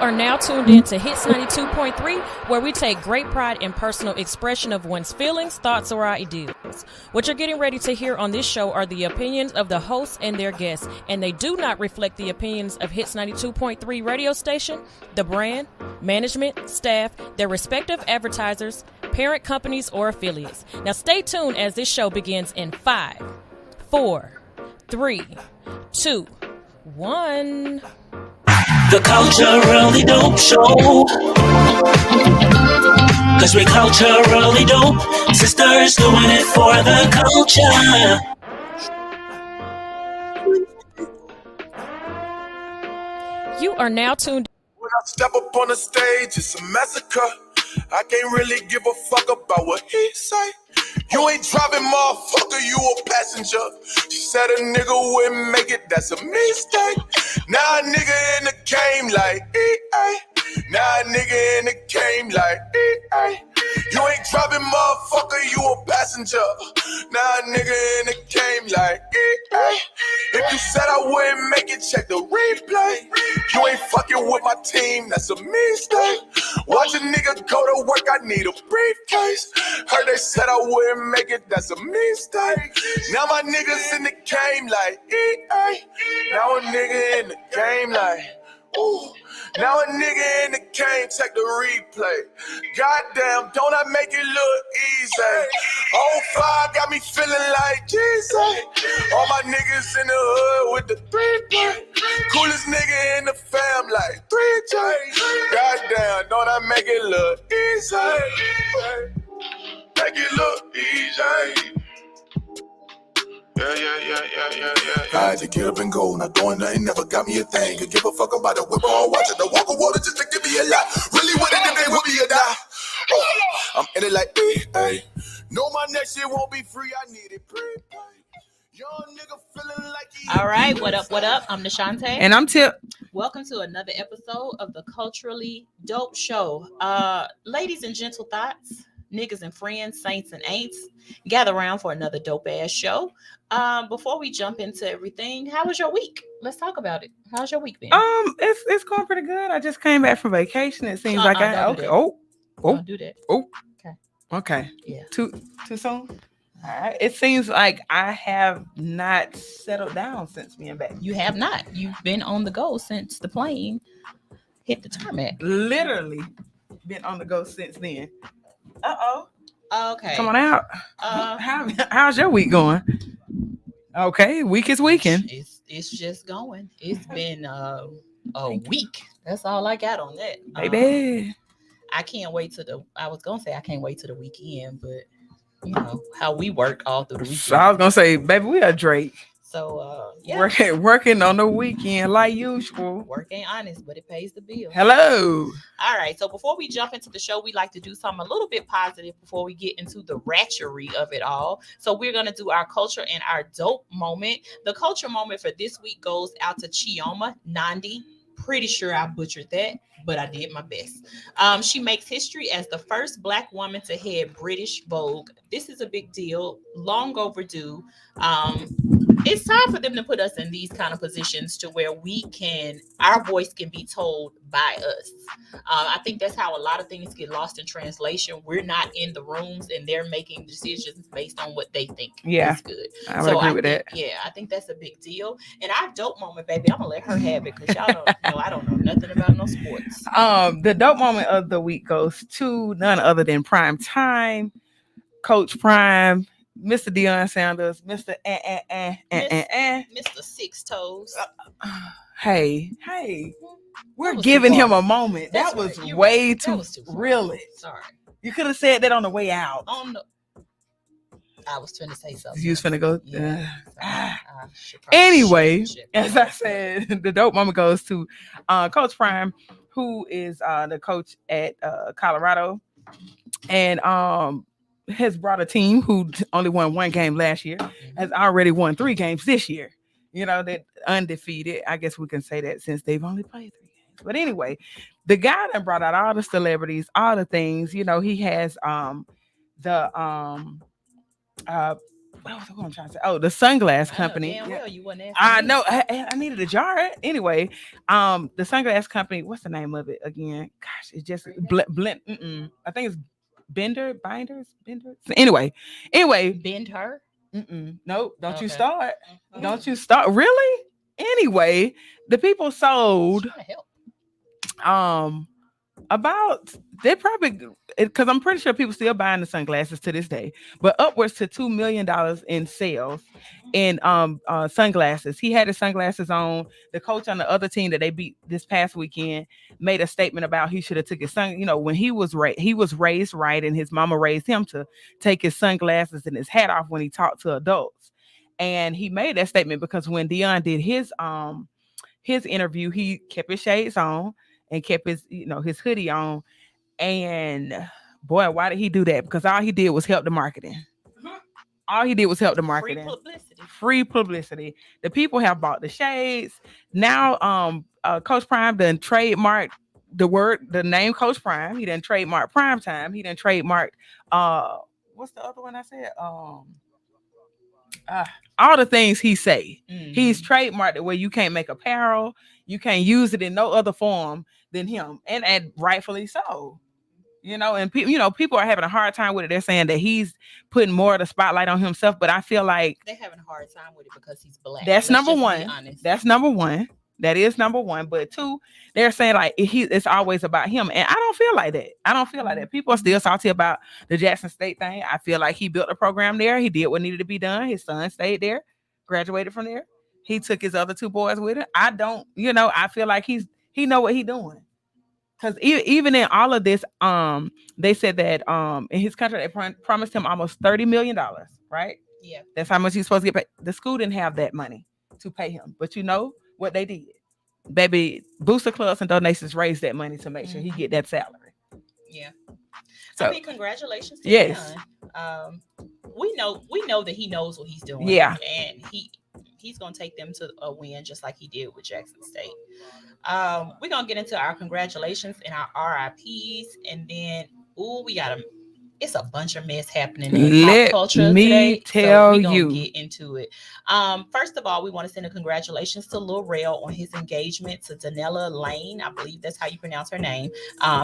are now tuned in to Hits 92.3, where we take great pride in personal expression of one's feelings, thoughts, or ideals. What you're getting ready to hear on this show are the opinions of the hosts and their guests, and they do not reflect the opinions of Hits 92.3 radio station, the brand, management, staff, their respective advertisers, parent companies, or affiliates. Now stay tuned as this show begins in 5, 4, 3, 2, 1. The culturally dope show. Cause we're culturally dope. Sisters doing it for the culture. You are now tuned. When I step up on the stage, it's a massacre. I can't really give a fuck about what he say. You ain't driving, motherfucker, you a passenger. She said a nigga wouldn't make it, that's a mistake. Now a nigga in the game like EA. Now a nigga in the game like EA. You ain't driving, motherfucker, you a passenger. Now a nigga in the game like EA. If you said I wouldn't make it, check the replay. You ain't fucking with my team, that's a mistake. Watch a nigga go to work, I need a briefcase. Heard they said I wouldn't make it, that's a mistake. Now my niggas in the game like EA. Now a nigga in the game like, ooh. Now a nigga in the game, check the replay. Goddamn, don't I make it look easy? Oh, fire got me feeling like Jesus. All my niggas in the hood with the 3-play. Coolest nigga in the fam like 3J. Goddamn, don't I make it look easy? Make it look easy. Yeah. I had to get up and go, not doing nothing, never got me a thing. Could give a fuck about the whip or watch it, the walk of water just to give me a lot. Really with it if they with me or die. I'm in it like, hey. Know my next shit won't be free, I need it prepaid. Young nigga feeling like he. All right, what up? I'm NeShanta. And I'm Tip. Welcome to another episode of the Culturally Dope Show. Ladies and gentle thoughts, niggas and friends, saints and ain'ts, gather around for another dope ass show. Before we jump into everything, how was your week? Let's talk about it. How's your week been? It's going pretty good. I just came back from vacation. It seems like don't do that. Okay. Yeah. Too soon? All right. It seems like I have not settled down since being back. You have not. You've been on the go since the plane hit the tarmac. Literally been on the go since then. Okay. Come on out. How's your week going? Okay, week is weekend. It's just going. It's been a week. That's all I got on that. Baby. I can't wait I was gonna say I can't wait to the weekend, but you know how we work all through the weekend. So I was gonna say, baby, we are Drake. So yeah. Working on the weekend like usual. Work ain't honest, but it pays the bill. Hello. All right. So before we jump into the show, we like to do something a little bit positive before we get into the ratchery of it all. So we're gonna do our culture and our dope moment. The culture moment for this week goes out to Chioma Nandi. Pretty sure I butchered that, but I did my best. She makes history as the first Black woman to head British Vogue. This is a big deal, long overdue. It's time for them to put us in these kind of positions to where our voice can be told by us. I think that's how a lot of things get lost in translation. We're not in the rooms and they're making decisions based on what they think is good. I would agree with that. Yeah, I think that's a big deal. And our dope moment, baby, I'm gonna let her have it because y'all don't know. I don't know nothing about no sports. The dope moment of the week goes to none other than Prime Time, Coach Prime, Mr. Deion Sanders, Mr. Mr. Six Toes. Hey, we're giving him a moment. That's that was right. way That too was too really. Sorry. You could have said that on the way out. I was trying to say something. You was finna go. Yeah. Anyway, as I said, the dope moment goes to Coach Prime, who is the coach at Colorado, and has brought a team who only won one game last year, has already won 3 games this year. You know, that undefeated. I guess we can say that since they've only played 3 games. But anyway, the guy that brought out all the celebrities, all the things. You know, he has the what I'm trying to say? Oh, the sunglass company. Damn well you wasn't I asking know. I needed a jar. Anyway, the sunglass company. What's the name of it again? Gosh, it's just blend. I think it's Binders. Anyway. Bend her. Nope. Don't you Okay. start. Don't you start. Really? Anyway, the people sold. Trying to help. About they probably, because I'm pretty sure people still buying the sunglasses to this day, but upwards to $2 million in sales in sunglasses. He had his sunglasses on. The coach on the other team that they beat this past weekend made a statement about he should have took his when he was raised right, and his mama raised him to take his sunglasses and his hat off when he talked to adults. And he made that statement because when Dion did his interview, he kept his shades on and kept his his hoodie on. And boy, why did he do that? Because all he did was help the marketing. All he did was help the marketing. Free publicity. The people have bought the shades. Now Coach Prime done trademarked the name Coach Prime. He done trademarked Prime Time. He done trademarked what's the other one I said? All the things he say. He's trademarked it where you can't make apparel, you can't use it in no other form than him, and rightfully so. And people are having a hard time with it. They're saying that he's putting more of the spotlight on himself, but I feel like they're having a hard time with it because he's black. That's number one. That's number one. That is number one. But two, they're saying like it's always about him. And I don't feel like that. People are still salty about the Jackson State thing. I feel like he built a program there. He did what needed to be done. His son stayed there, graduated from there. He took his other two boys with him. I don't, I feel like he know what he's doing. Because even in all of this, they said that in his contract, they promised him almost $30 million, right? Yeah. That's how much he's supposed to get paid. The school didn't have that money to pay him. But you know what they did? Baby, booster clubs and donations raised that money to make sure he get that salary. Yeah. So, I mean, congratulations to yes. Dion. We know that he knows what he's doing. Yeah. And he's going to take them to a win just like he did with Jackson State. We're going to get into our congratulations and our RIPs. And then, it's a bunch of mess happening in pop culture today. Tell so we're you. Gonna get into it. First of all, we want to send a congratulations to Lil Rel on his engagement to Danella Lane. I believe that's how you pronounce her name.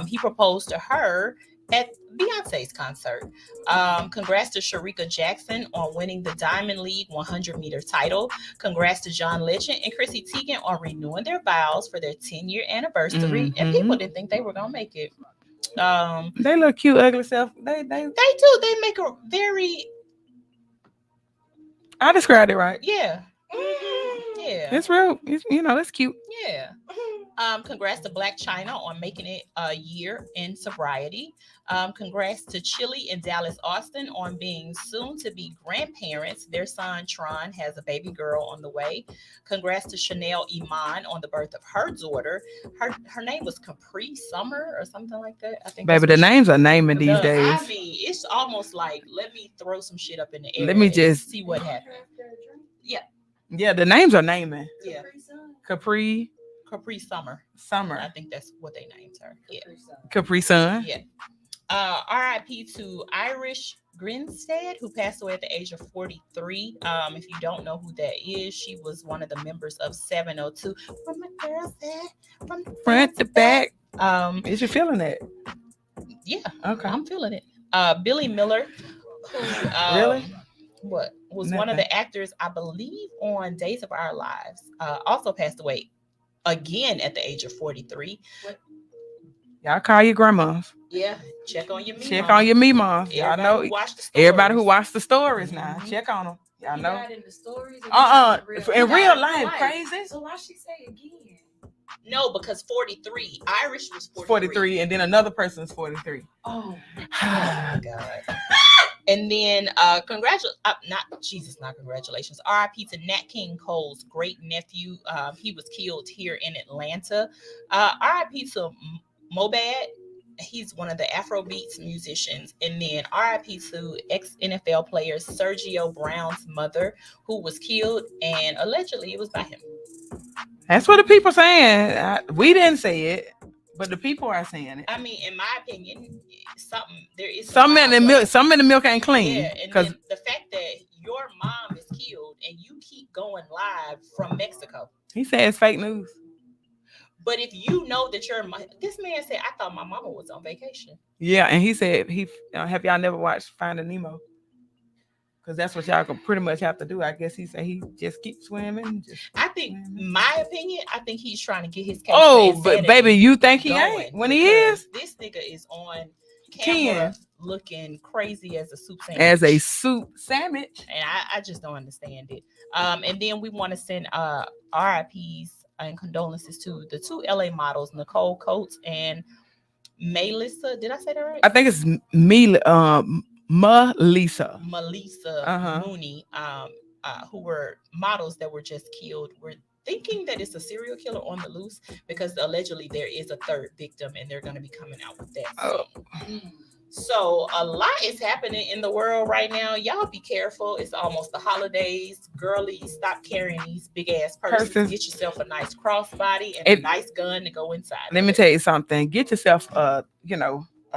He proposed to her at Beyonce's concert. Congrats to Sharika Jackson on winning the Diamond League 100-meter title. Congrats to John Legend and Chrissy Teigen on renewing their vows for their 10-year anniversary. And people didn't think they were gonna make it. They look cute, ugly self. They do. They make a very. I described it right. Yeah. Yeah. It's real. It's cute. Yeah. Congrats to Black China on making it a year in sobriety. Congrats to Chili and Dallas Austin on being soon to be grandparents. Their son Tron has a baby girl on the way. Congrats to Chanel Iman on the birth of her daughter. Her name was Capri Summer or something like that. I think. Baby, the names are naming these days. I mean, it's almost like let me throw some shit up in the air. Let me just see what happens. Yeah. Yeah, the names are naming. Yeah. Capri Summer. I think that's what they named her. Yeah. Capri Sun. Yeah. RIP to Irish Grinstead, who passed away at the age of 43. If you don't know who that is, she was one of the members of 702. From the girls there, from front to back. Is you feeling it? Yeah. Okay. I'm feeling it. Billy Miller, who really? What was one of the actors, I believe, on Days of Our Lives, also passed away again at the age of 43. Y'all call your grandmas. Yeah, check on your memoms. Check on your memoms. Y'all know everybody who watched the stories now. Check on them. Y'all know. In the stories in real life, crazy. So why she say again? No, because 43. Irish was 43, and then another person's 43. Oh my God. And then not congratulations. RIP to Nat King Cole's great nephew. He was killed here in Atlanta. RIP to Mobad. He's one of the Afrobeats musicians. And then RIP to ex-NFL player Sergio Brown's mother, who was killed, and allegedly it was by him. That's what the people saying. We didn't say it, but the people are saying it. I mean, in my opinion, something in the milk ain't clean. Yeah, and the fact that your going live from Mexico. He said it's fake news. But if you know that this man said, I thought my mama was on vacation. Yeah, and he said have y'all never watched Finding Nemo? Because that's what y'all can pretty much have to do. I guess he said he just keeps swimming. I think, my opinion, I think he's trying to get his case. Oh, but baby, you think he ain't? When he is? This nigga is on camera looking crazy as a soup sandwich. And I just don't understand it. And then we want to send RIPs and condolences to the 2 LA models, Nicole Coates and Melissa. Did I say that right? I think it's Melissa Mooney, who were models that were just killed. We're thinking that it's a serial killer on the loose because allegedly there is a 3rd victim, and they're going to be coming out with that. So a lot is happening in the world right now. Y'all be careful. It's almost the holidays. Girlies, stop carrying these big ass purses. Get yourself a nice crossbody and a nice gun to go inside. Let me tell you something. Get yourself a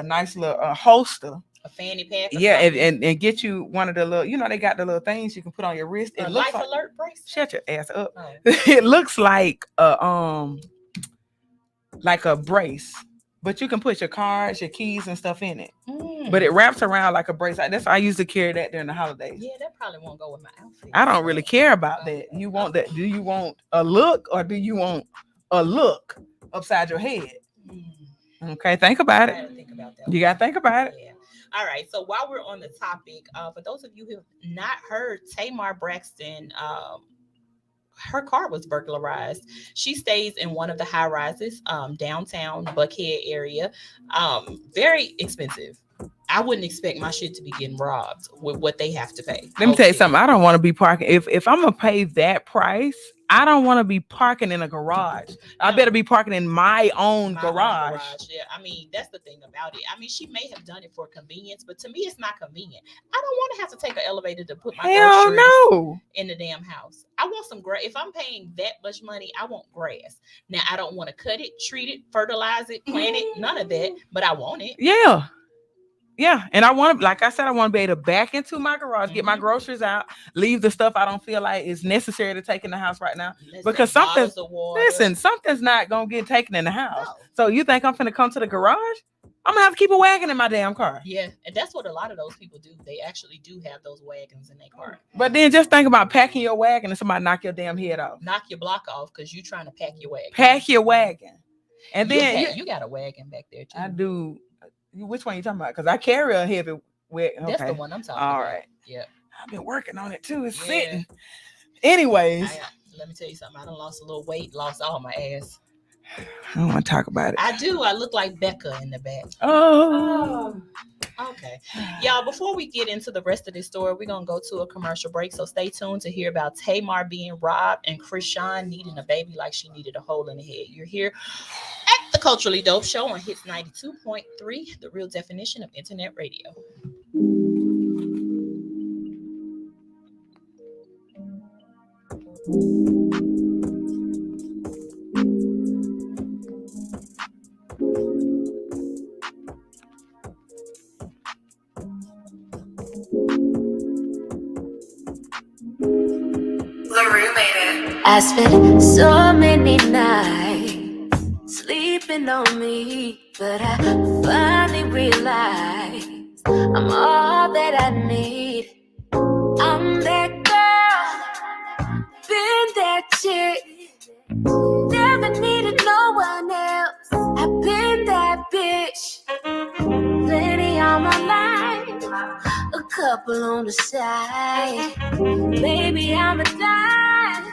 nice little holster. A fanny pack. And get you one of the little, they got the little things you can put on your wrist. It looks like alert bracelet. Shut your ass up. Oh. It looks like a brace, but you can put your cards, your keys, and stuff in it. But it wraps around like a brace. That's why I used to carry that during the holidays. Yeah, that probably won't go with my outfit. I don't really care about that. You want that? Do you want a look, or do you want a look upside your head? Okay, think about it. You gotta think about it. Yeah. All right. So while we're on the topic, for those of you who have not heard, Tamar Braxton, her car was burglarized. She stays in one of the high rises, downtown Buckhead area. Very expensive. I wouldn't expect my shit to be getting robbed with what they have to pay. Let me tell you something. I don't want to be parking. If I'm gonna pay that price, I don't want to be parking in a garage. I better be parking in my own garage. Yeah, I mean, that's the thing about it. I mean, she may have done it for convenience, but to me, it's not convenient. I don't want to have to take an elevator to put my groceries in the damn house. I want some grass. If I'm paying that much money, I want grass. Now, I don't want to cut it, treat it, fertilize it, plant it, none of that, but I want it. Yeah. Yeah, and I want to, like I said, I want to be able to back into my garage, get my groceries out, leave the stuff I don't feel like is necessary to take in the house right now. Because something's not gonna get taken in the house. No. So you think I'm finna come to the garage? I'm gonna have to keep a wagon in my damn car. Yeah, and that's what a lot of those people do. They actually do have those wagons in their car. But then just think about packing your wagon and somebody knock your damn head off. Knock your block off because you're trying to pack your wagon. Pack your wagon. And then you got a wagon back there too. I do. Which one you talking about? Because I carry a heavy wagon. That's the one I'm talking about. All right. Yeah. I've been working on it too. It's sitting. Anyways. Let me tell you something. I done lost a little weight, lost all my ass. I don't want to talk about it. I do. I look like Becca in the back. Oh. Okay. Y'all, before we get into the rest of this story, we're going to go to a commercial break. So stay tuned to hear about Tamar being robbed and Krishan needing a baby like she needed a hole in the head. You're here at the Culturally Dope Show on Hits 92.3, the real definition of internet radio. I spent so many nights sleeping on me, but I finally realized I'm all that I need. I'm that girl, been that chick, never needed no one else. I've been that bitch, plenty on my mind, a couple on the side. Baby, I'm a dime,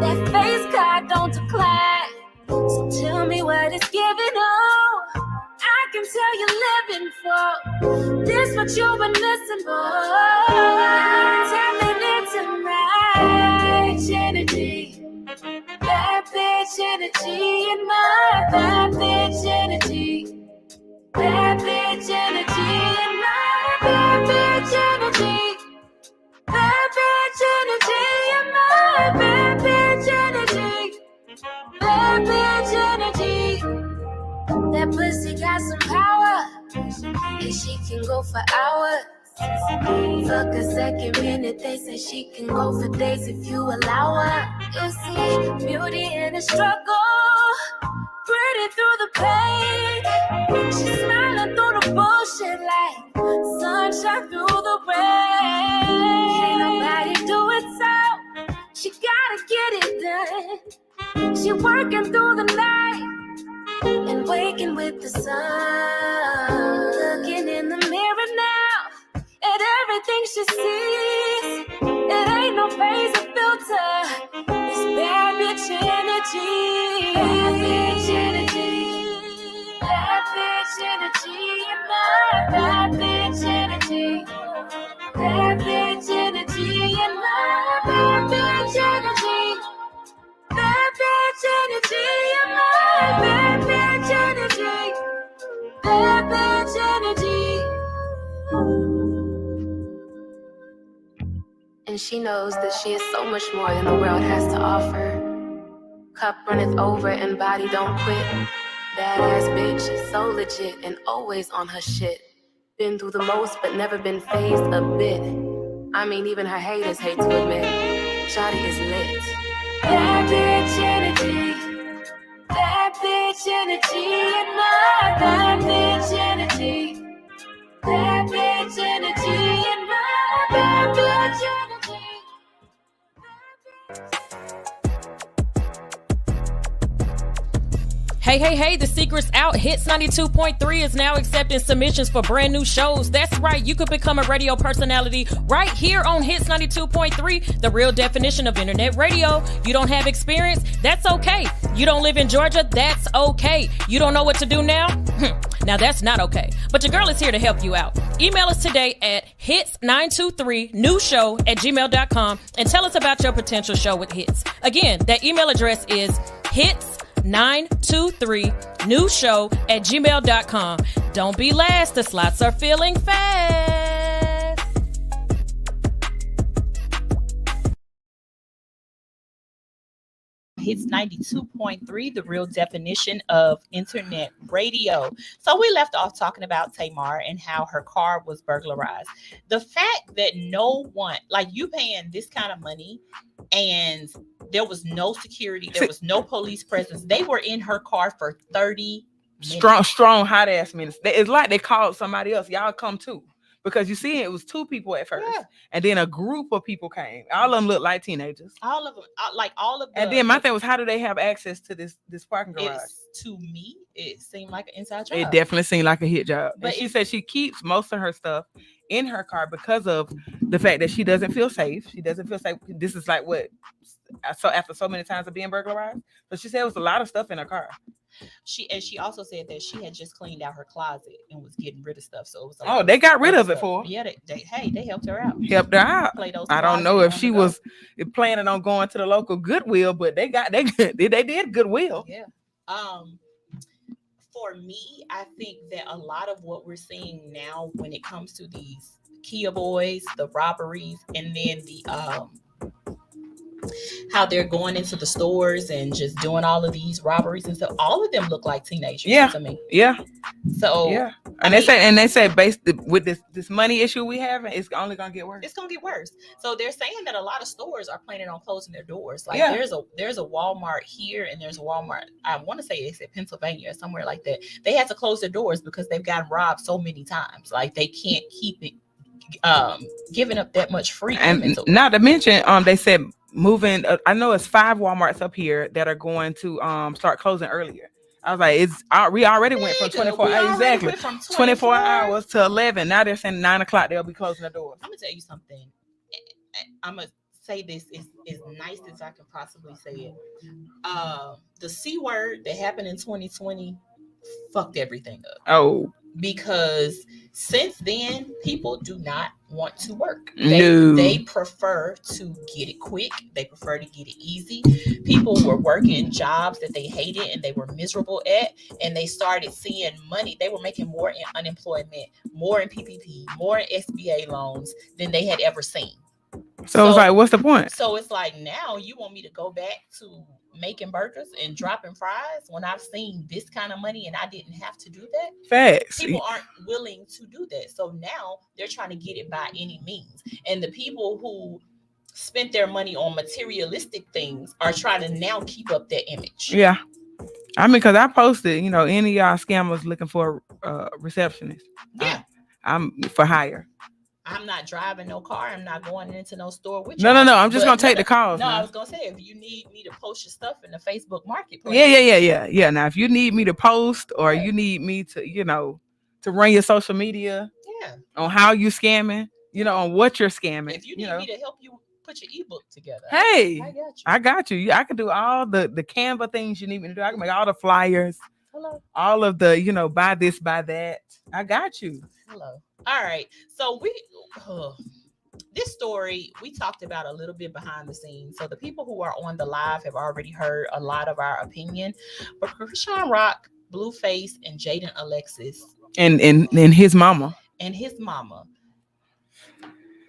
that face card don't decline. So tell me what it's giving, oh, I can tell you're living for this what you've been missing, boy. Tapping into my bitch energy, bad bitch energy, and my bad bitch energy, bad bitch energy, and my bad bitch energy, bad bitch energy, and my bad bitch energy, bad bitch energy. That pussy got some power, and she can go for hours. Fuck a second minute, they say she can go for days if you allow her. You see beauty in the struggle, pretty through the pain. She's smiling through the bullshit like sunshine through the rain. Can't nobody do it so, she gotta get it done. She working through the night and waking with the sun. Looking in the mirror now at everything she sees. It ain't no face or filter. It's bad bitch energy. Bad bitch energy. Bad bitch energy. Bad bitch energy. Bad bitch energy. Bad bitch energy. Bad bitch energy. Bad bitch energy. Bad bitch energy. And she knows that she is so much more than the world has to offer. Cup runneth over and body don't quit. Badass bitch, so legit and always on her shit. Been through the most but never been phased a bit. I mean, even her haters hate to admit, Shawty is lit. Bad bitch energy. Bad bitch energy. And my bad bitch energy. Bad bitch energy. And my bad bitch energy. Hey, the secret's out. Hits 92.3 is now accepting submissions for brand new shows. That's right, you could become a radio personality right here on Hits 92.3, the real definition of internet radio. You don't have experience? That's okay. You don't live in Georgia? That's okay. You don't know what to do now? Now that's not okay. But your girl is here to help you out. Email us today at hits923newshow@gmail.com and tell us about your potential show with Hits. Again, that email address is hits923newshow@gmail.com. Don't be last. The slots are filling fast. Hits 92.3, the real definition of internet radio. So we left off talking about Tamar and how her car was burglarized. The fact that no one, like you paying this kind of money and there was no security, there was no police presence. They were in her car for 30 minutes. Strong, hot ass minutes. It's like they called somebody else. Y'all come too. Because you see, it was two people at first, and then a group of people came. All of them looked like teenagers. All of them, like all of them. And then my thing was, how do they have access to this parking garage? To me, it seemed like an inside job. It definitely seemed like a hit job. But she said she keeps most of her stuff in her car because of the fact that she doesn't feel safe. She doesn't feel safe. This is like what? So after so many times of being burglarized, so she said it was a lot of stuff in her car. She also said that she had just cleaned out her closet and was getting rid of stuff. So it was they got rid of it for her. Yeah, they helped her out. I don't know if she was planning on going to the local Goodwill, but they did Goodwill. Yeah. For me, I think that a lot of what we're seeing now when it comes to these Kia boys, the robberies, and then the how they're going into the stores and just doing all of these robberies and stuff. All of them look like teenagers to me. Yeah. So and they say based with this money issue we have, it's only gonna get worse. It's gonna get worse. So they're saying that a lot of stores are planning on closing their doors. Like there's a Walmart here and there's a Walmart. I want to say it's in Pennsylvania or somewhere like that. They had to close their doors because they've gotten robbed so many times. Like they can't keep it giving up that much free inventory. And not to mention, they said moving. I know it's 5 Walmarts up here that are going to start closing earlier. I was like, we already went from 24 hours, exactly, 24 hours to 11. Now they're saying 9 o'clock they'll be closing the doors. I'm gonna tell you something. I'm gonna say this as nice as I can possibly say it. The C word that happened in 2020 fucked everything up. Oh. Because since then, people do not want to work. No. They prefer to get it quick. They prefer to get it easy. People were working jobs that they hated and they were miserable at, and they started seeing money. They were making more in unemployment, more in PPP, more in SBA loans than they had ever seen. So it's like, what's the point? So it's like, now you want me to go back to making burgers and dropping fries when I've seen this kind of money and I didn't have to do that. Facts. People aren't willing to do that. So now they're trying to get it by any means. And the people who spent their money on materialistic things are trying to now keep up their image. Yeah. I mean, because I posted, any of y'all scammers looking for a receptionist. Yeah. I'm for hire. I'm not driving no car. I'm not going into no store with you. No. I'm just going to take the calls. No, I was going to say, if you need me to post your stuff in the Facebook marketplace. Yeah. Now, if you need me to post or you need me to, to run your social media on how you scamming, on what you're scamming. If you need me to help you put your ebook together. Hey, I got you. I can do all the Canva things you need me to do. I can make all the flyers. Hello. All of the, buy this, buy that. I got you. Hello. All right. So this story, we talked about a little bit behind the scenes. So the people who are on the live have already heard a lot of our opinion. But Krishan Rock, Blueface, and Jaden Alexis. And his mama. And his mama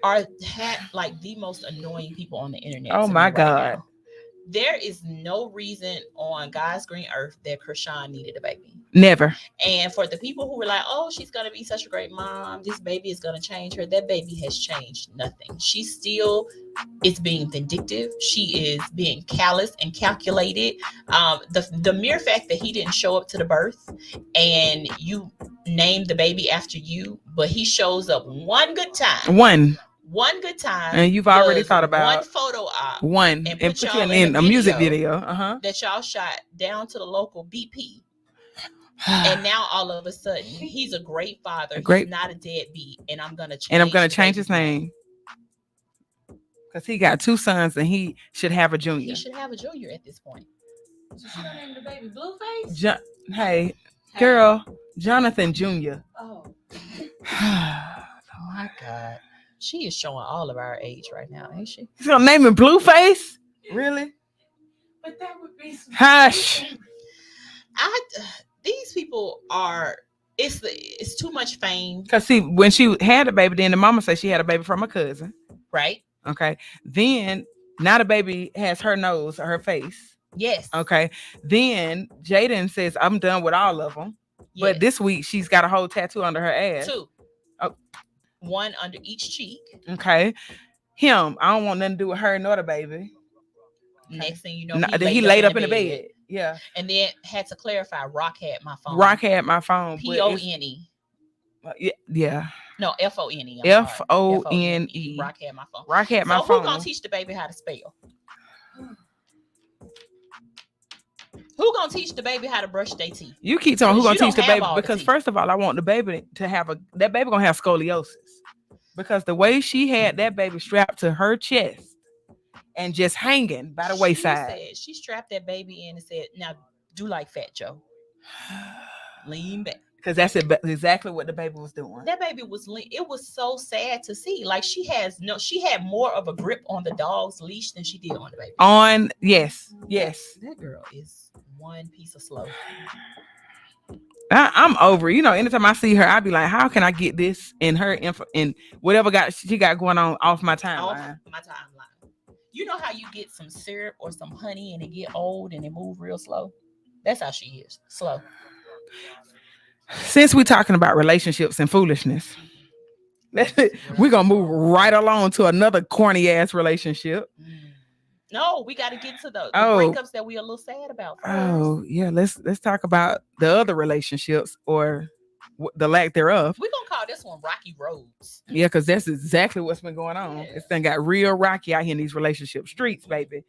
had like the most annoying people on the internet. Oh my God. Now. There is no reason on God's green earth that Krishan needed a baby. Never. And for the people who were like, oh, she's going to be such a great mom, this baby is going to change her, that baby has changed nothing. She still is being vindictive. She is being callous and calculated. The mere fact that he didn't show up to the birth and you named the baby after you, but he shows up one good time. One good time, and you've already thought about one photo op, and put you in a music video that y'all shot down to the local BP, and now all of a sudden he's a great father. He's not a deadbeat, and I'm gonna change his name because he got 2 sons and he should have a junior. He should have a junior at this point. So she gonna name the baby Blueface? Hey, girl, Jonathan Jr. Oh my God. She is showing all of our age right now, ain't she? He's gonna name him Blueface? Really? But that would be hush. These people are. It's too much fame. Because see, when she had a baby, then the mama said she had a baby from a cousin. Right. Okay. Then now the baby has her nose or her face. Yes. Okay. Then Jaden says, "I'm done with all of them." Yes. But this week she's got a whole tattoo under her ass. 2. Oh. 1 under each cheek. Okay. Him, I don't want nothing to do with her nor the baby. Next thing you know, he laid up in the bed. Yeah. And then had to clarify, Rock had my phone. P-O-N-E. Yeah. No, F-O-N-E. F-O-N-E. Rock had my phone. Rock had my phone. So who gonna teach the baby how to spell? Who gonna teach the baby how to brush their teeth? You keep telling who gonna teach the baby because first of all, I want the baby to have that baby gonna have scoliosis because the way she had that baby strapped to her chest and just hanging by the wayside. She strapped that baby in and said, "Now do like Fat Joe, lean back." Because that's exactly what the baby was doing. That baby was lean. It was so sad to see. Like she had more of a grip on the dog's leash than she did on the baby. Yes. That girl is one piece of slow. I'm over. Anytime I see her, I be like, how can I get this in her in whatever she got going on off my timeline? You know how you get some syrup or some honey and it get old and it move real slow? That's how she is. Slow. Since we're talking about relationships and foolishness, we're gonna move right along to another corny ass relationship. No, we got to get to the breakups that we are a little sad about first. Oh yeah, let's talk about the other relationships or the lack thereof. We're gonna call this one Rocky Roads. Yeah, because that's exactly what's been going on. Yes. It's been got real rocky out here in these relationship streets, baby.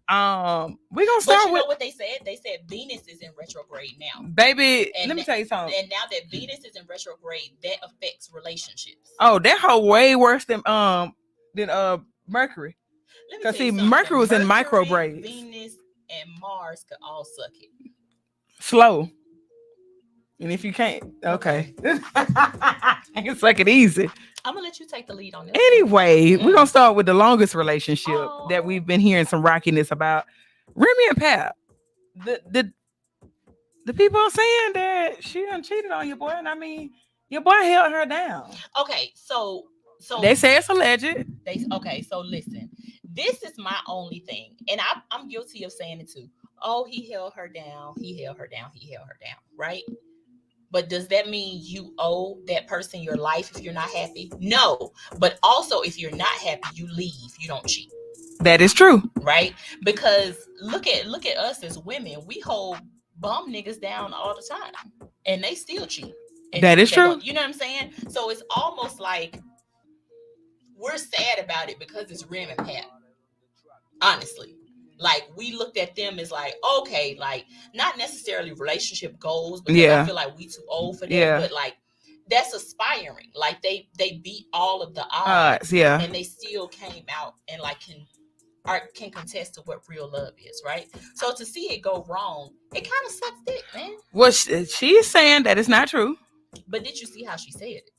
We're gonna start with what they said. They said Venus is in retrograde now, baby. Let me tell you something. And now that Venus is in retrograde, that affects relationships. Oh, that whole way worse than Mercury. Because see, Mercury was in micro braids. Venus and Mars could all suck it. Slow. And if you can't, okay. I can suck it easy. I'm gonna let you take the lead on this. Anyway, we're gonna start with the longest relationship that we've been hearing some rockiness about. Remy and Pap. The people are saying that she done cheated on your boy, and I mean, your boy held her down. Okay, so they say it's alleged. So listen, this is my only thing, and I'm guilty of saying it too. oh, he held her down, he held her down, he held her down, right? But does that mean you owe that person your life if you're not happy? No. But also, if you're not happy, you leave. You don't cheat. That is true. Right? Because look at us as women. We hold bum niggas down all the time. And they still cheat. And that is true. You know what I'm saying? So it's almost like we're sad about it because it's Rim and Pat. Honestly. Like, we looked at them as like, okay, like, not necessarily relationship goals, because I feel like we too old for that, but like, that's aspiring. Like, they beat all of the odds, and they still came out and like can contest to what real love is, right? So to see it go wrong, it kind of sucks dick, man. Well, she's saying that it's not true. But did you see how she said it?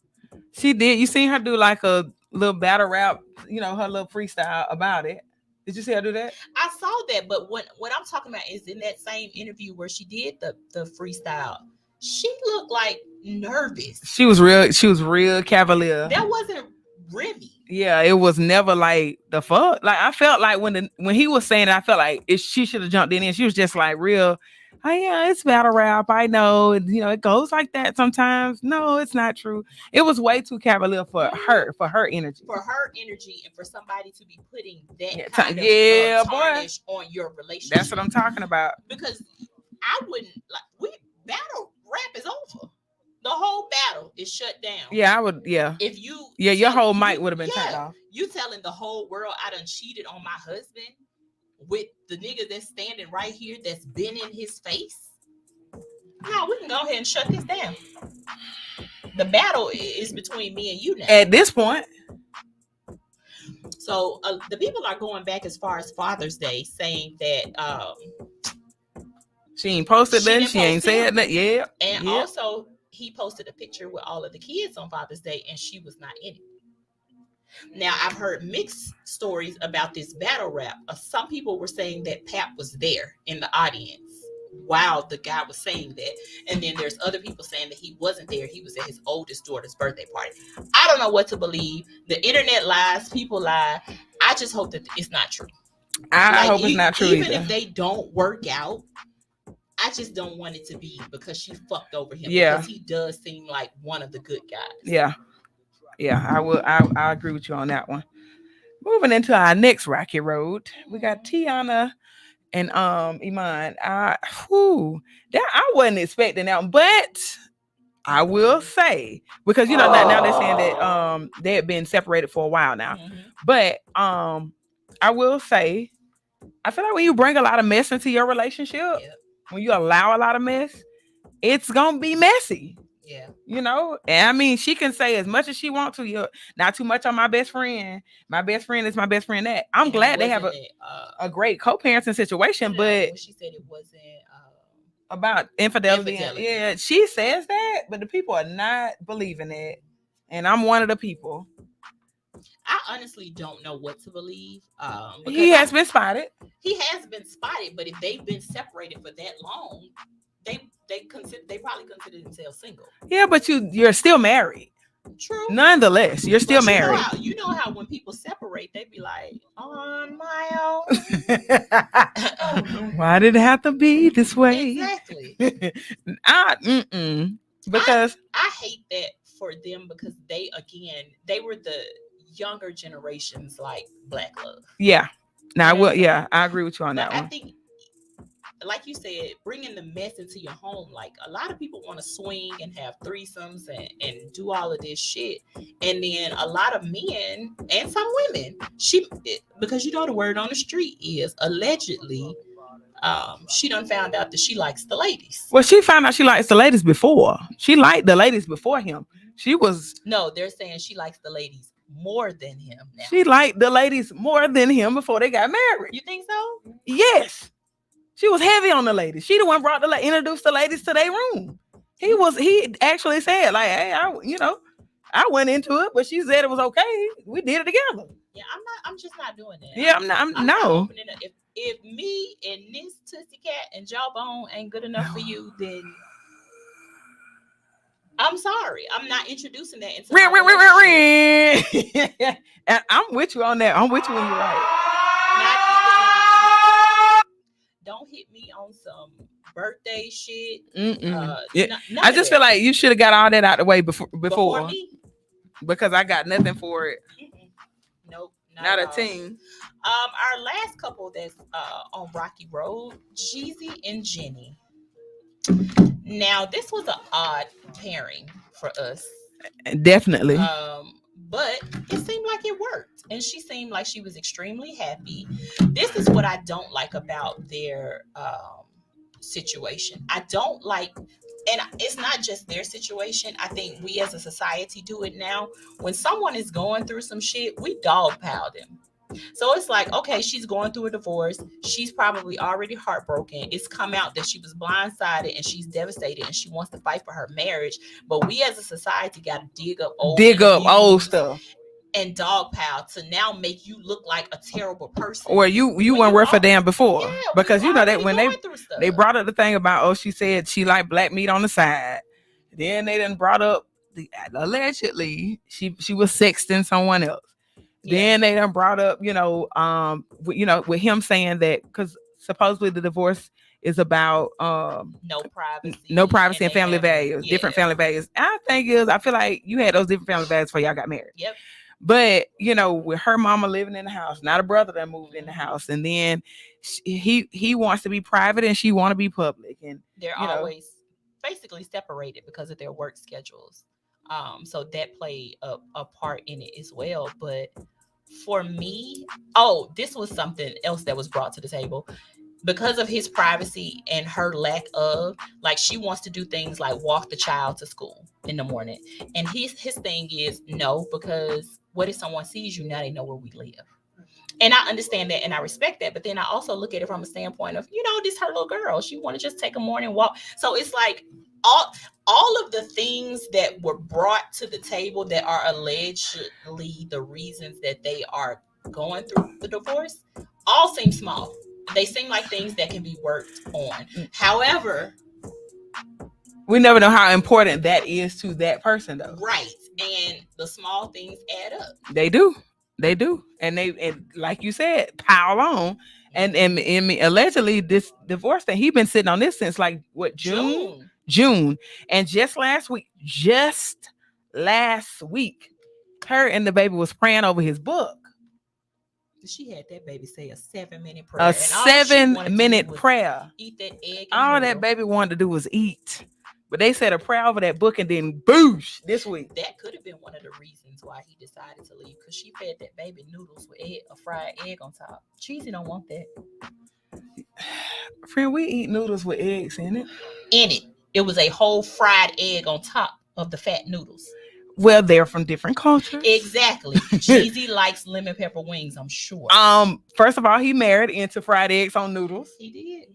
She did. You seen her do like a little battle rap, you know, her little freestyle about it. Did you see her do that? I saw that, but what I'm talking about is in that same interview where she did the freestyle, she looked like nervous. She was real cavalier. That wasn't Remy. Yeah, it was never like the fuck. Like, I felt like when he was saying it, I felt like she should have jumped in and she was just like real. Oh yeah, it's battle rap. I know, you know, it goes like that sometimes. No, it's not true. It was way too cavalier for her energy. For her energy, and for somebody to be putting that kind of tarnish on your relationship. That's what I'm talking about. Because I wouldn't battle rap is over. The whole battle is shut down. Yeah, I would. Yeah. If you. Yeah, your whole mic would have been turned off. You telling the whole world I done cheated on my husband with the nigga that's standing right here that's been in his face? No, we can go ahead and shut this down. The battle is between me and you now. At this point. So the people are going back as far as Father's Day, saying that she ain't posted that. She ain't said that. Yeah. And also, he posted a picture with all of the kids on Father's Day, and she was not in it. Now, I've heard mixed stories about this battle rap. Some people were saying that Pap was there in the audience while the guy was saying that. And then there's other people saying that he wasn't there. He was at his oldest daughter's birthday party. I don't know what to believe. The internet lies. People lie. I just hope that it's not true. I hope it's not true even either. If they don't work out, I just don't want it to be because she fucked over him. Yeah. Because he does seem like one of the good guys. Yeah. Yeah, I will. I agree with you on that one. Moving into our next rocky road, we got Tiana and Iman. I wasn't expecting that one, but I will say, because you know now they're saying that they had been separated for a while now. Mm-hmm. But I will say, I feel like when you bring a lot of mess into your relationship, when you allow a lot of mess, it's gonna be messy. Yeah. You know, and I mean, she can say as much as she wants to. You're not too much on my best friend. My best friend is my best friend. That I'm glad they have a great co-parenting situation, but she said it wasn't about infidelity. Yeah, she says that, but the people are not believing it, and I'm one of the people. I honestly don't know what to believe. He has been spotted. He has been spotted, but if they've been separated for that long, they probably consider themselves single. Yeah, but you're still married. True. Nonetheless, you're still married. You know how when people separate, they be like, on my own. Why did it have to be this way? Exactly. Because I hate that for them, because they were the younger generations, like Black love. Yeah. Now, I agree with you on that one. I think, like you said, bringing the mess into your home. Like, a lot of people want to swing and have threesomes and do all of this shit. And then a lot of men and some women, because you know the word on the street is allegedly, she done found out that she likes the ladies. Well, she found out she likes the ladies before. She liked the ladies before him. No, they're saying she likes the ladies more than him now. She liked the ladies more than him before they got married. You think so? Yes. She was heavy on the ladies. She the one introduced the ladies to their room. He actually said, like, hey, I went into it, but she said it was okay. We did it together. Yeah, I'm just not doing that. Yeah, I'm not opening it. If me and this Tootsie Cat and Jawbone ain't good enough for you, then I'm sorry. I'm not introducing that into And I'm with you on that. I'm with you when you're right. Don't hit me on some birthday shit. I just feel like you should have got all that out the way before me, because I got nothing for it. Nope, not a team. Our last couple that's on Rocky Road, Jeezy and Jenny. Now, this was an odd pairing for us. Definitely. But it seemed like it worked. And she seemed like she was extremely happy. This is what I don't like about their situation. I don't like, and it's not just their situation. I think we as a society do it now. When someone is going through some shit, we dogpile them. So it's like, okay, she's going through a divorce. She's probably already heartbroken. It's come out that she was blindsided and she's devastated and she wants to fight for her marriage. But we as a society got to dig up old stuff and dogpile to now make you look like a terrible person. Or you weren't worth a damn before. Yeah, because you know that when they brought up the thing about, she said she liked black meat on the side. Then they done brought up allegedly she was sexting someone else. Then they done brought up, with him saying that because supposedly the divorce is about no privacy and family values, different family values. I feel like you had those different family values before y'all got married. Yep. But with her mama living in the house, not a brother that moved in the house, and then he wants to be private and she want to be public, and they're always basically separated because of their work schedules. So that played a part in it as well, but. For me, this was something else that was brought to the table because of his privacy and her lack of, like, she wants to do things like walk the child to school in the morning. And his thing is no, because what if someone sees you now they know where we live? And I understand that and I respect that. But then I also look at it from a standpoint of, this her little girl. She want to just take a morning walk. So it's like all of the things that were brought to the table that are allegedly the reasons that they are going through the divorce all seem small. They seem like things that can be worked on. However, we never know how important that is to that person, though. Right. And the small things add up. They do. And like you said, pile on. And allegedly this divorce thing, he been sitting on this since like what, June. And just last week, her and the baby was praying over his book. She had that baby say a 7-minute prayer. A 7-minute prayer. Eat that egg. All that baby wanted to do was eat. But they said a prayer over that book and then boosh this week. That could have been one of the reasons why he decided to leave, because she fed that baby noodles with a fried egg on top. Cheesy don't want that. Friend, we eat noodles with eggs in it. It was a whole fried egg on top of the fat noodles. Well, they're from different cultures. Exactly. Cheesy likes lemon pepper wings, I'm sure. First of all, he married into fried eggs on noodles. He did.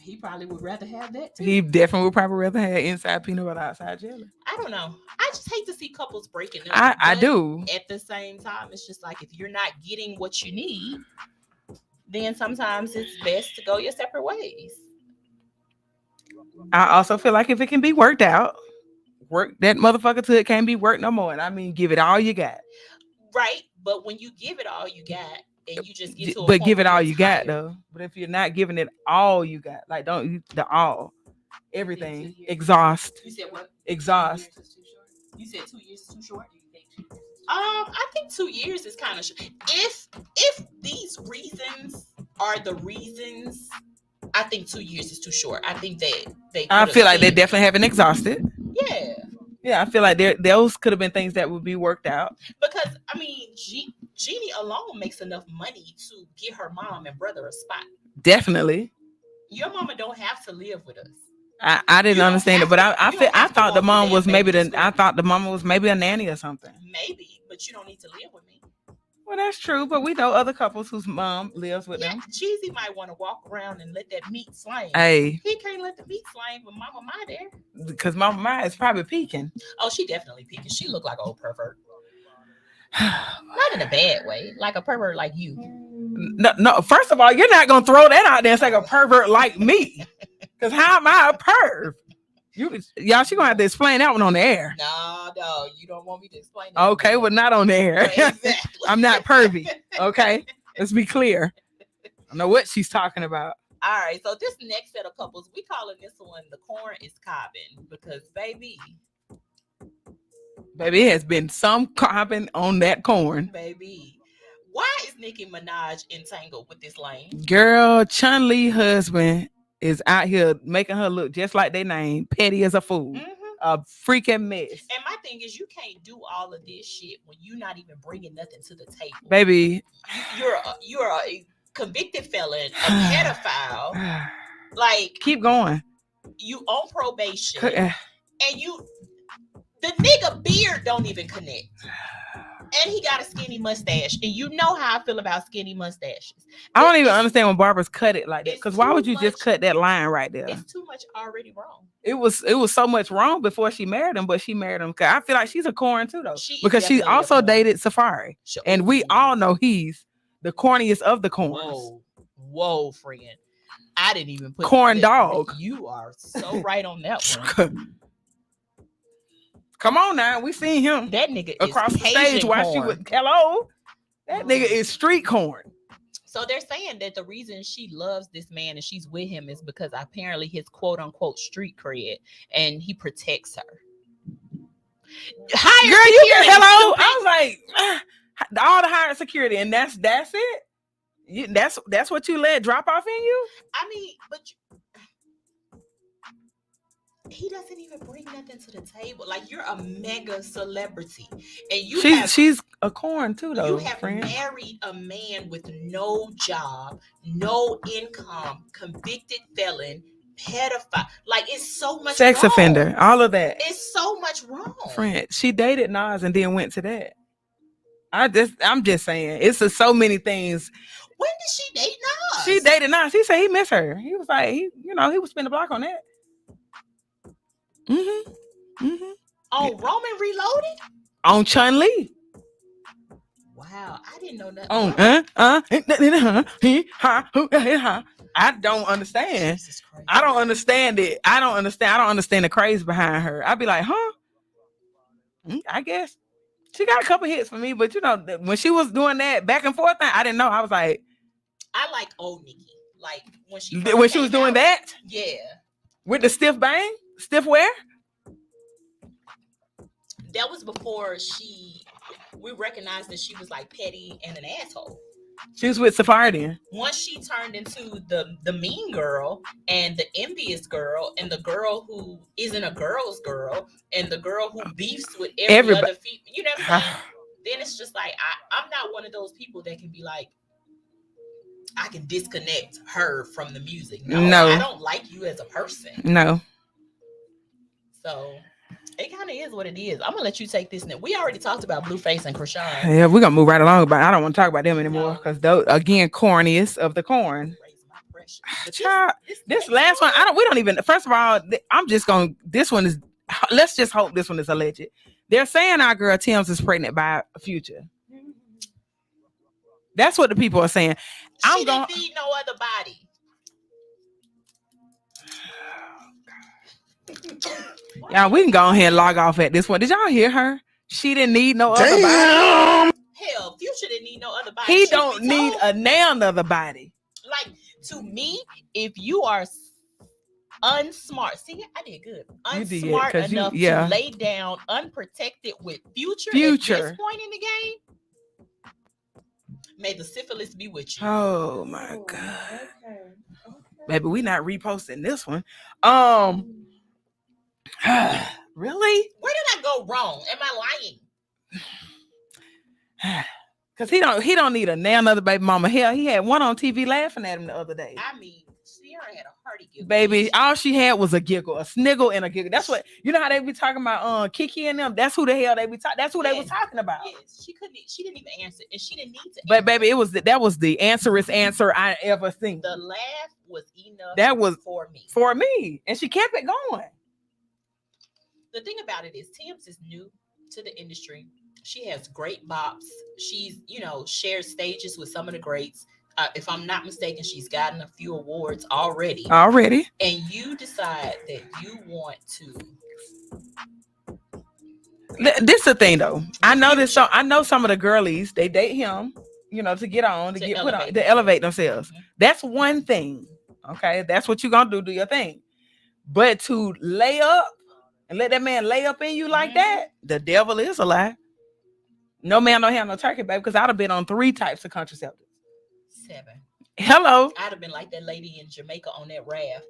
He probably would rather have that too. He definitely would probably rather have inside peanut butter, outside jelly. I don't know. I just hate to see couples breaking up. I do. At the same time, it's just like if you're not getting what you need, then sometimes it's best to go your separate ways. I also feel like if it can be worked out, work that motherfucker till it can't be worked no more. And I mean, give it all you got. Right. But when you give it all you got, and you just get to but give it all you got though. But if you're not giving it all you got, like don't the all, everything, exhaust. You said what? Exhaust. You said 2 years is too short. I think 2 years is kind of short. If these reasons are the reasons, I think 2 years is too short. I think they. I feel like they definitely haven't exhausted. Yeah. Yeah, I feel like those could have been things that would be worked out. Because I mean, Jeannie alone makes enough money to get her mom and brother a spot. Definitely. Your mama don't have to live with us. I didn't understand it, but I thought the mom was maybe a nanny or something. Maybe, but you don't need to live with me. Well, that's true, but we know other couples whose mom lives with them. Cheesy might want to walk around and let that meat slime. Hey, he can't let the meat slime with Mama Ma there. Because Mama Ma is probably peeking. Oh, she definitely peeking. She look like an old pervert. Not in a bad way, like a pervert like you. No. First of all, you're not gonna throw that out there and say a pervert like me. Because how am I a perv? Y'all, she gonna have to explain that one on the air. No, you don't want me to explain that. Okay, well, not on the air. Exactly. I'm not pervy. Okay, let's be clear. I know what she's talking about. All right, so this next set of couples, we calling this one the corn is cobbing because baby, it has been some cobbing on that corn. Baby, why is Nicki Minaj entangled with this lane? Girl, Chun-Li husband is out here making her look just like their name, petty as a fool. A freaking mess. And my thing is, you can't do all of this shit when you're not even bringing nothing to the table. Baby, you're a convicted felon, a pedophile. Like, keep going. You on probation, and the nigga beard don't even connect. And he got a skinny mustache, and you know how I feel about skinny mustaches. I don't even understand when barbers cut it like that. Because why would you just cut that line right there? It's too much already wrong. It was so much wrong before she married him, but she married him. Cause I feel like she's a corn too, though, because she also dated Safari, and we all know he's the corniest of the corns. Whoa, friend! I didn't even put corn dog. You are so right on that one. Come on now, we seen him. That nigga across the stage while she was hello. That nigga is street corn. So they're saying that the reason she loves this man and she's with him is because apparently his quote unquote street cred and he protects her. Girl, you get hello. I was like, all the higher security, and that's it. That's what you let drop off in you. I mean, but he doesn't even bring nothing to the table. Like, you're a mega celebrity, and she's a corn too, though. You have married a man with no job, no income, convicted felon, pedophile. Like, it's so much sex wrong. Offender, all of that. It's so much wrong. Friend, she dated Nas and then went to that. I'm just saying, it's so many things. When did she date Nas? She dated Nas. He said he missed her. He was like, he would spin the block on that. On Roman Reloaded? On Chun-Li. Wow, I didn't know nothing. I don't understand. I don't understand it. I don't understand the craze behind her. I'd be like, I guess she got a couple hits for me, but when she was doing that back and forth thing, I didn't know. I was like, I like old Nicki. Like when she was doing that. Yeah. With the stiff wear. That was before we recognized that she was like petty and an asshole. She was with Safari then. Once she turned into the mean girl and the envious girl and the girl who isn't a girl's girl and the girl who beefs with every other female, you know what I'm saying? Then it's just like, I'm not one of those people that can be like, I can disconnect her from the music. No. I don't like you as a person. No. So it kind of is what it is. I'm gonna let you take this. Now, we already talked about Blueface and Krishan. Yeah, we're gonna move right along. But I don't want to talk about them anymore because those again, corniest of the corn. Child, this last one, we don't even. First of all, I'm just gonna. This one is. Let's just hope this one is alleged. They're saying our girl Tim's is pregnant by Future. That's what the people are saying. She didn't feed no other body. Yeah, we can go ahead and log off at this one. Did y'all hear her? She didn't need no other body. Hell, Future didn't need no other body. He don't need a damn other body. Like, to me, if you are unsmart, see, I did good. Unsmart enough to lay down unprotected with Future at this point in the game, may the syphilis be with you. Oh my God. Okay. Baby, we not reposting this one. Really? Where did I go wrong? Am I lying? Because he don't need another baby mama. Hell, he had one on TV laughing at him the other day. I mean, Sierra had a hearty giggle. Baby, all she had was a giggle, a sniggle and a giggle. That's what, you know how they be talking about Kiki and them? That's who the hell they be talking. That's who they was talking about. Yes, she didn't even answer, and she didn't need to. But baby, that was the answerest answer I ever seen. The laugh was enough. That was for me, and she kept it going. The thing about it is, Tim's is new to the industry. She has great bops. She's, shared stages with some of the greats. If I'm not mistaken, she's gotten a few awards already. And you decide that you want to. This is the thing, though. I know some of the girlies, they date him. to get on, to get put on, to elevate themselves. Mm-hmm. That's one thing. Okay, that's what you're gonna do your thing. But to lay up and let that man lay up in you like that, the devil is a lie. No man don't have no turkey, baby, because I'd have been on 3 types of contraceptives. 7. Hello. I'd have been like that lady in Jamaica on that raft.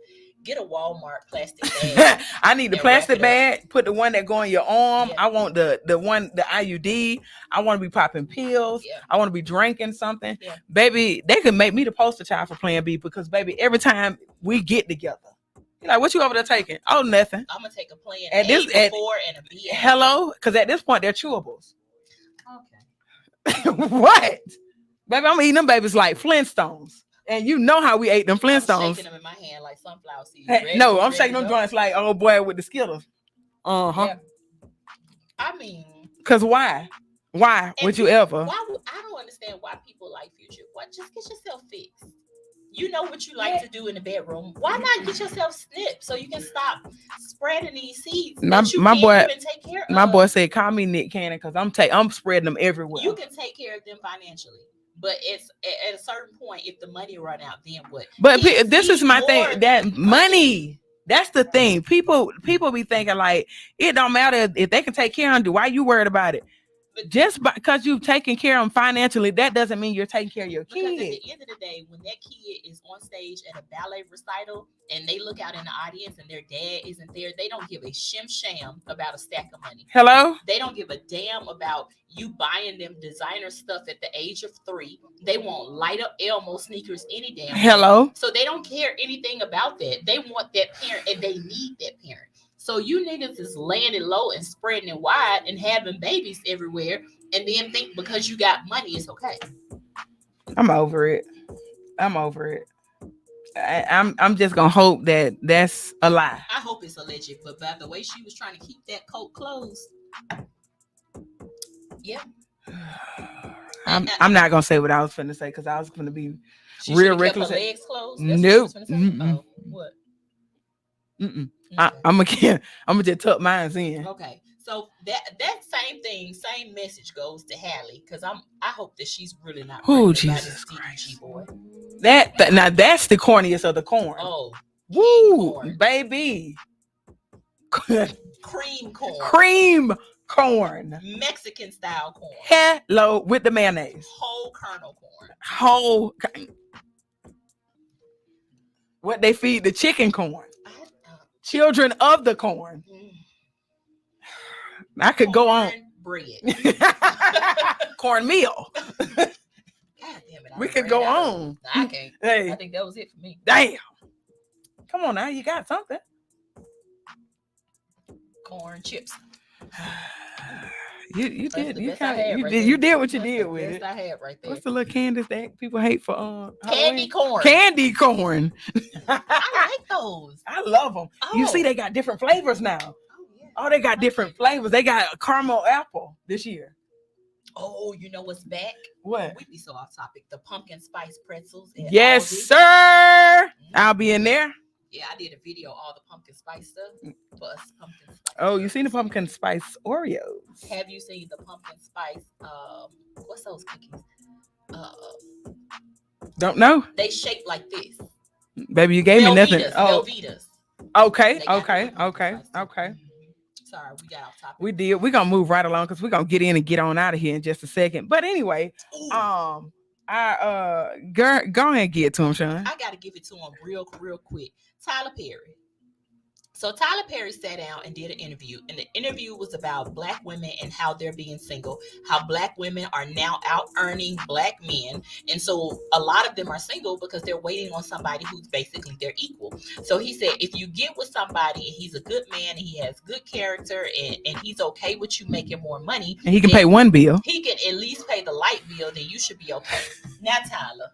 Get a Walmart plastic bag. I need the plastic bag. Put the one that go in your arm. Yeah. I want the one, the IUD. I want to be popping pills. Yeah. I want to be drinking something. Yeah. Baby, they could make me the poster child for Plan B because, baby, every time we get together, you're like, what you over there taking? Oh, nothing. I'm going to take a Plan A before and a B. Hello? Because at this point, they're chewables. Okay. What? Baby, I'm eating them babies like Flintstones. And you know how we ate them Flintstones. I'm shaking them in my hand like sunflower seeds. No, I'm shaking them joints like old boy with the Skittles. Yeah. I mean, because why? Why would you ever? I don't understand why people like Future. Just get yourself fixed. You know what you like to do in the bedroom. Why not get yourself snipped so you can stop spreading these seeds? My boy, take care of. My boy said, "Call me Nick Cannon because I'm spreading them everywhere." You can take care of them financially. But it's at a certain point, if the money run out, then what? But this is my thing. That money, that's the thing. People be thinking like it don't matter if they can take care of them. Why you worried about it? Just because you've taken care of them financially, that doesn't mean you're taking care of your kid. Because at the end of the day, when that kid is on stage at a ballet recital and they look out in the audience and their dad isn't there, they don't give a sham about a stack of money. Hello? They don't give a damn about you buying them designer stuff at the age of 3. They want light up Elmo sneakers any damn Hello? way. So they don't care anything about that. They want that parent and they need that parent. So you niggas is laying it low and spreading it wide and having babies everywhere and then think because you got money, it's okay. I'm over it. I'm just going to hope that that's a lie. I hope it's alleged, but by the way she was trying to keep that coat closed. Yeah. I'm not going to say what I was finna say because I was going to be real reckless. Her legs closed? Nope. Oh, what? Mm-mm. Okay. I'm gonna just tuck mine in. Okay, so that same thing, same message goes to Hallie because I hope that she's really not. Oh, Jesus Christ, boy! Now that's the corniest of the corn. Oh, woo, corn. Baby, cream corn, Mexican style corn. Hello, with the mayonnaise, whole kernel corn, what they feed the chicken corn. Children of the corn. I could go on. Bread. Cornmeal. God damn it. We could go on. I can't. Hey. I think that was it for me. Damn. Come on now. You got something. Corn chips. You did what you did with it. I had right there. What's the little candies that people hate for candy corn? Candy corn. I like those. I love them. Oh. You see, they got different flavors now. Oh, yeah. Oh, they got different flavors. They got caramel apple this year. Oh, you know what's back? What? We be so off topic. The pumpkin spice pretzels. Yes, sir. Mm-hmm. I'll be in there. Yeah, I did a video all the pumpkin spice stuff for us pumpkin spice. Oh, you seen the pumpkin spice Oreos? Have you seen the pumpkin spice? What's those cookies? Don't know. They shape like this. Baby, you gave me nothing. Oh, Velveeta's. Okay. Sorry, we got off topic. We did. We're gonna move right along because we're gonna get in and get on out of here in just a second. But anyway, go ahead and get to him, Sean. I gotta give it to him real quick. Tyler Perry. So Tyler Perry sat down and did an interview, and the interview was about Black women and how they're being single, how Black women are now out earning Black men, and so a lot of them are single because they're waiting on somebody who's basically their equal. So he said, if you get with somebody and he's a good man and he has good character and he's okay with you making more money, and he can pay one bill, he can at least pay the light bill, then you should be okay. Now, Tyler,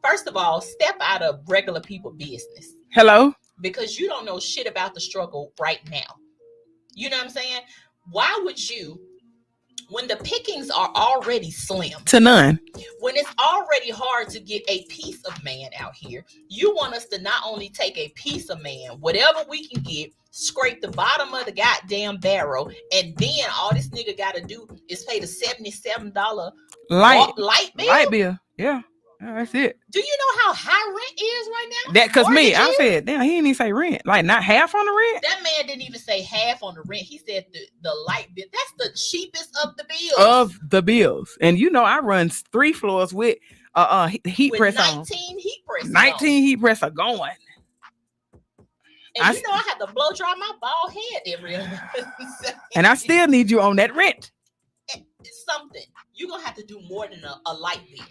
first of all, step out of regular people business. Hello? Because you don't know shit about the struggle right now. You know what I'm saying? Why would you, when the pickings are already slim to none, when it's already hard to get a piece of man out here, you want us to not only take a piece of man, whatever we can get, scrape the bottom of the goddamn barrel, and then all this nigga gotta do is pay the $77 Light bill. Light bill. Yeah. That's it. Do you know how high rent is right now? That because me, I Mortgages? said, damn, he didn't even say rent. Like not half on the rent. That man didn't even say half on the rent. He said the light bill. That's the cheapest of the bills. Of the bills. And you know, I run 3 floors with heat with press 19 on. heat presses 19 on. heat press are going. And you know I have to blow dry my bald head every other second. And I still need you on that rent. It's something. You're gonna have to do more than a light bill.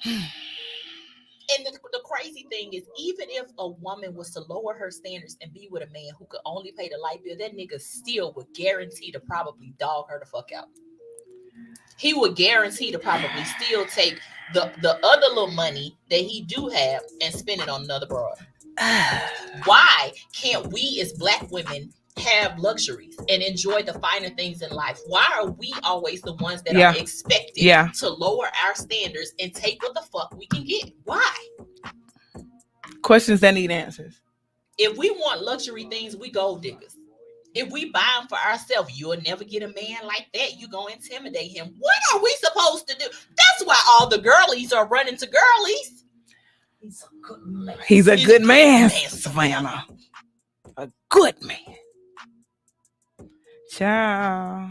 And the crazy thing is, even if a woman was to lower her standards and be with a man who could only pay the light bill, that nigga still would guarantee to probably dog her the fuck out. He would guarantee to probably still take the other little money that he do have and spend it on another broad. Why can't we as Black women have luxuries and enjoy the finer things in life? Why are we always the ones that are expected to lower our standards and take what the fuck we can get? Why? Questions that need answers. If we want luxury things, we gold diggers. If we buy them for ourselves, you'll never get a man like that. You go intimidate him. What are we supposed to do? That's why all the girlies are running to girlies. He's a good man. He's a good man, Savannah. A good man. Ciao.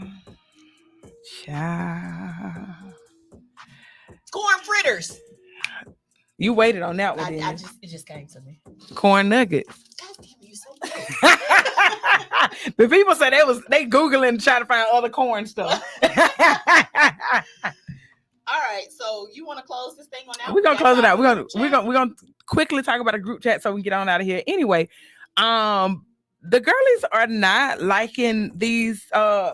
Corn fritters. You waited on that one. It just came to me. Corn nuggets. God damn, you so good. The people said they Googling trying to find other corn stuff. All right, so you want to close this thing on out? We're gonna close it out. We're gonna quickly talk about a group chat so we can get on out of here. Anyway, the girlies are not liking these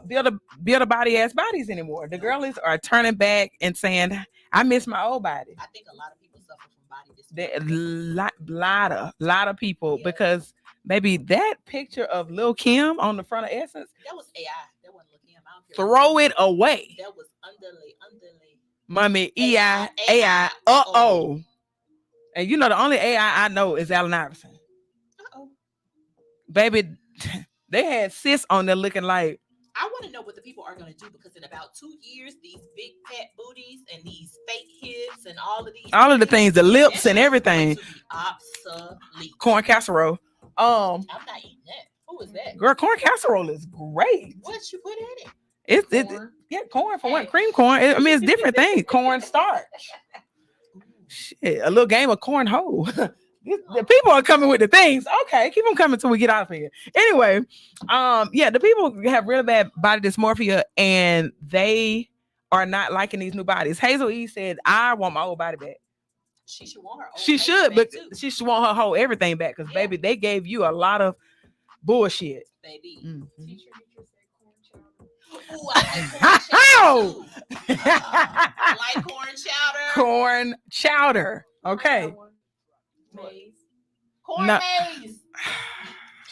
build a body ass bodies anymore. The girlies are turning back and saying, I miss my old body. I think a lot of people suffer from body dysmorphia. Lot of people, because maybe that picture of Lil Kim on the front of Essence, that was AI. That wasn't Lil Kim. Throw it away. That was underlay. Mommy, AI. Uh-oh. And you know the only AI I know is Allen Iverson. Uh-oh. Baby, they had sis on there looking like. I want to know what the people are going to do, because in about 2 years, these big fat booties and these fake hips and all of the things, the lips and everything, obsolete. Corn casserole. I'm not eating that. Who is that? Girl, corn casserole is great. What you put in it? It's corn for what? Cream corn. I mean, it's different things. Corn starch. Shit, a little game of cornhole. The people are coming with the things. Okay, keep them coming till we get out of here. Anyway, the people have really bad body dysmorphia and they are not liking these new bodies. Hazel E said, I want my old body back. She should want her old She should, but too. she should want her whole everything back, because baby, they gave you a lot of bullshit. Baby. Mm-hmm. Teacher said corn chowder. Ooh, I like corn chowder. I like corn chowder. Corn chowder. Okay. Maize. Corn No. maize.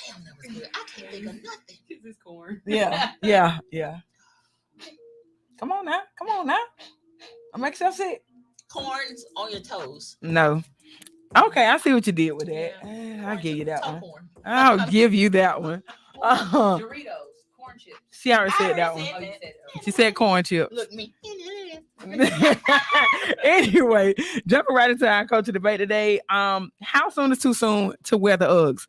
Damn, that was good. I can't think of nothing. This is corn. Yeah. Come on now. I'll make yourself sick. Corns on your toes. No. Okay, I see what you did with that. Yeah. I'll give you that one. Corn. I'll give you that one. Doritos, corn chips. She already said that one. Oh, you said She said corn chips. Look me. Anyway, jumping right into our culture debate today. How soon is too soon to wear the Uggs?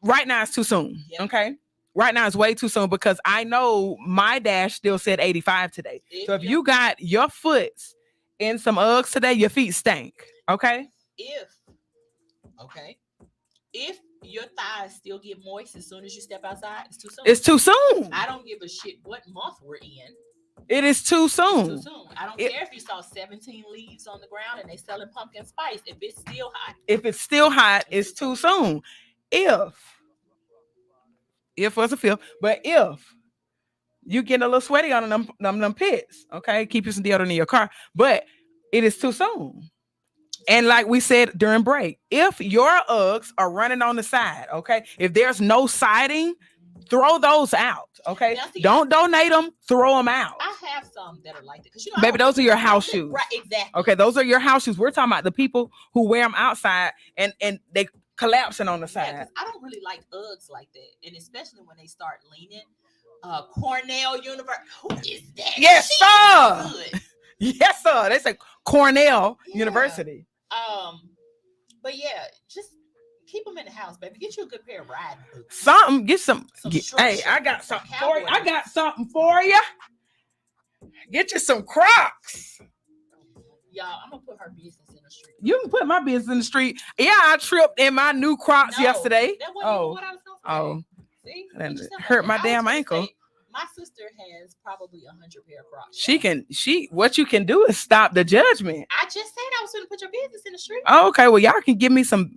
Right now it's too soon. Yep. Okay. Right now it's way too soon, because I know my dash still said 85 today. So if you got your foots in some Uggs today, your feet stink. Okay. If your thighs still get moist as soon as you step outside, it's too soon. It's too soon. I don't give a shit what month we're in. It is too soon. It's too soon. I don't care if you saw 17 leaves on the ground and they selling pumpkin spice. If it's still hot. It's too soon. If was a fifth, but if you getting a little sweaty on them pits, okay, keep you some deodorant in your car, but it is too soon. And like we said during break, if your Uggs are running on the side, okay, if there's no siding, throw those out, okay? Don't donate them, throw them out. I have some that are like that. Baby, those are your house shoes. Right, exactly. Okay, those are your house shoes. We're talking about the people who wear them outside and they collapsing on the side. Yeah, I don't really like Uggs like that. And especially when they start leaning. Cornell University. Who is that? Yes, sir. Yes, sir. They say Cornell University. But yeah, just keep them in the house, baby. Get you a good pair of riding boots. Something. Get some. Hey, structure, I got some something for you. I cowboy got something for you. Get you some Crocs. Y'all, I'm gonna put her business in the street. You can put my business in the street. Yeah, I tripped in my new Crocs yesterday. That wasn't even what I was gonna say. See, and You just have hurt to- my I was damn gonna ankle. say, my sister has probably 100 pair of Crocs. What you can do is stop the judgment. I just said I was gonna put your business in the street. Oh, okay, well, y'all can give me some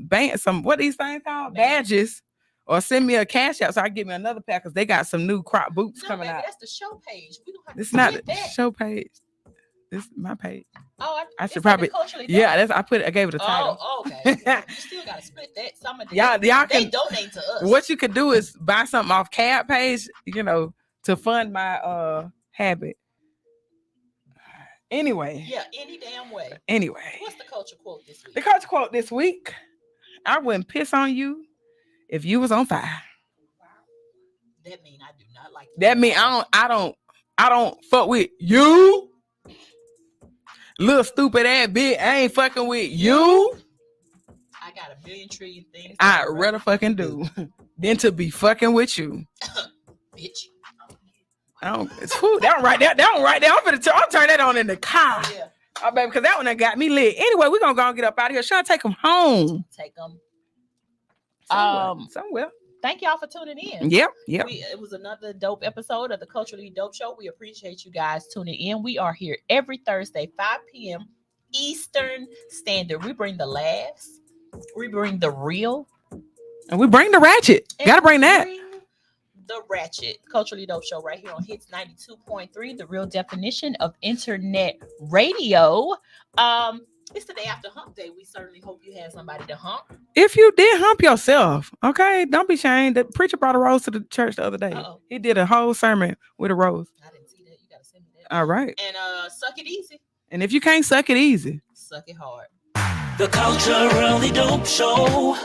what these things called? Badges. Or send me a cash out so I can get me another pair because they got some new Croc boots coming baby, out. That's the show page. We don't have It's to not split the that. show page. This is my page. Oh, I should probably. Yeah, I gave it a title. Oh, okay. You still gotta split that. Some of y'all they can donate to us. What you could do is buy something off Cab page, to fund my habit. Anyway. Yeah, any damn way. Anyway. What's the culture quote this week? The culture quote this week: I wouldn't piss on you if you was on fire. Wow. That mean I do not like you. That mean I don't fuck with you. Little stupid ass bitch. I ain't fucking with you. I got a million trillion things. I'd rather fucking do than to be fucking with you. Bitch. That one right there. I'll turn that on in the car. Yeah. Oh, baby, because that one done got me lit. Anyway, we're gonna go and get up out of here. Should I take them home? Take them. Somewhere. Thank y'all for tuning in. Yep. It was another dope episode of the Culturally Dope Show. We appreciate you guys tuning in. We are here every Thursday, 5 p.m. Eastern Standard. We bring the laughs. We bring the real. And we bring the ratchet. Gotta bring that. The ratchet. Culturally Dope Show right here on Hits 92.3, the real definition of internet radio. It's the day after hump day. We certainly hope you had somebody to hump. If you did hump yourself, okay, don't be ashamed. The preacher brought a rose to the church the other day. Uh-oh. He did a whole sermon with a rose. I didn't see that. You gotta send me that. All right. And suck it easy. And if you can't suck it easy, suck it hard. The Culturally Dope Show.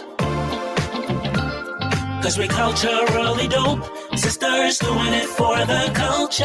Cause we culturally dope. Sisters doing it for the culture.